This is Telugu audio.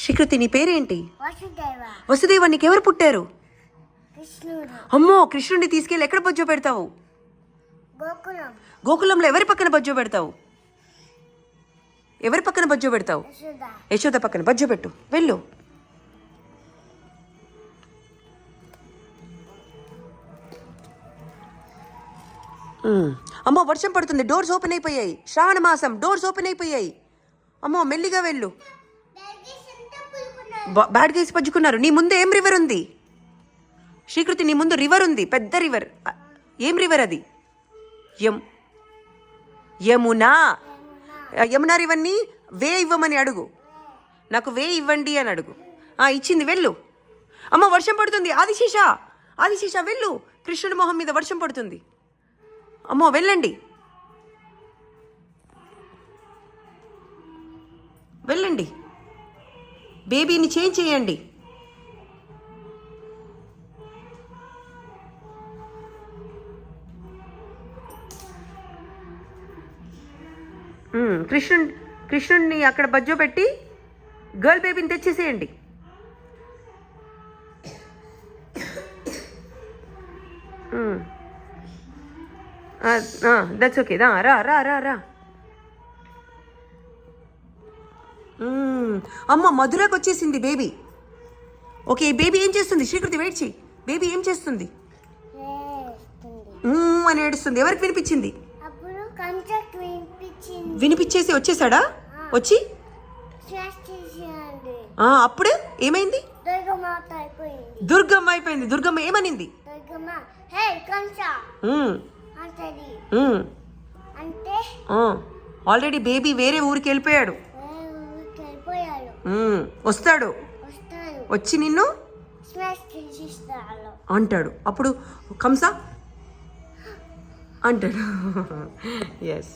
శ్రీకృతి, నీ పేరేంటి? వసుదేవ. వసుదేవ, నీకెవరు పుట్టారు? కృష్ణుడు. అమ్మో, కృష్ణుడిని తీసుకెళ్ళి ఎక్కడ బొజ్జో పెడతావు? గోకులం. గోకులంలో ఎవరి పక్కన బొజ్జో పెడతావు? ఎవరి పక్కన బొజ్జో పెడతావు? యశోద. యశోద పక్కన బొజ్జో పెట్టు. వెళ్ళు. అమ్మో, వర్షం పడుతుంది. డోర్స్ ఓపెన్ అయిపోయాయి. శ్రావణ మాసం, డోర్స్ ఓపెన్ అయిపోయాయి. అమ్మో, మెల్లిగా వెళ్ళు. బ్యాడ్ గేసి పజ్జుకున్నారు. నీ ముందు ఏం రివర్ ఉంది? శ్రీకృతి, నీ ముందు రివర్ ఉంది, పెద్ద రివర్. ఏం రివర్ అది? యమునా. యమునా రివర్ని వే ఇవ్వమని అడుగు. నాకు వే ఇవ్వండి అని అడుగు. ఇచ్చింది, వెళ్ళు. అమ్మ, వర్షం పడుతుంది. ఆదిశేష వెళ్ళు. కృష్ణుడి మొహం మీద వర్షం పడుతుంది. అమ్మో, వెళ్ళండి, వెళ్ళండి. బేబీని చేంజ్ చేయండి. కృష్ణుడిని అక్కడ బజ్జో పెట్టి గర్ల్ బేబీని తెచ్చేసేయండి. That's okay. రా రా రా రా. అమ్మ, మధురకు వచ్చేసింది బేబీ. ఓకే, బేబీ ఏం చేస్తుంది? శ్రీకృతి, వెయిట్ చెయ్యి. బేబీ ఏం చేస్తుంది? అని ఏడుస్తుంది. ఎవరికి వినిపించింది? వినిపించేసి వచ్చేసాడా? వచ్చి అప్పుడు ఏమైంది? దుర్గమ్మ అయిపోయింది. దుర్గమ్మ ఏమనింది? ఆల్రెడీ బేబీ వేరే ఊరికి వెళ్ళిపోయాడు. వస్తాడు, వచ్చి నిన్ను అంటాడు. అప్పుడు కంస అంటాడు. ఎస్.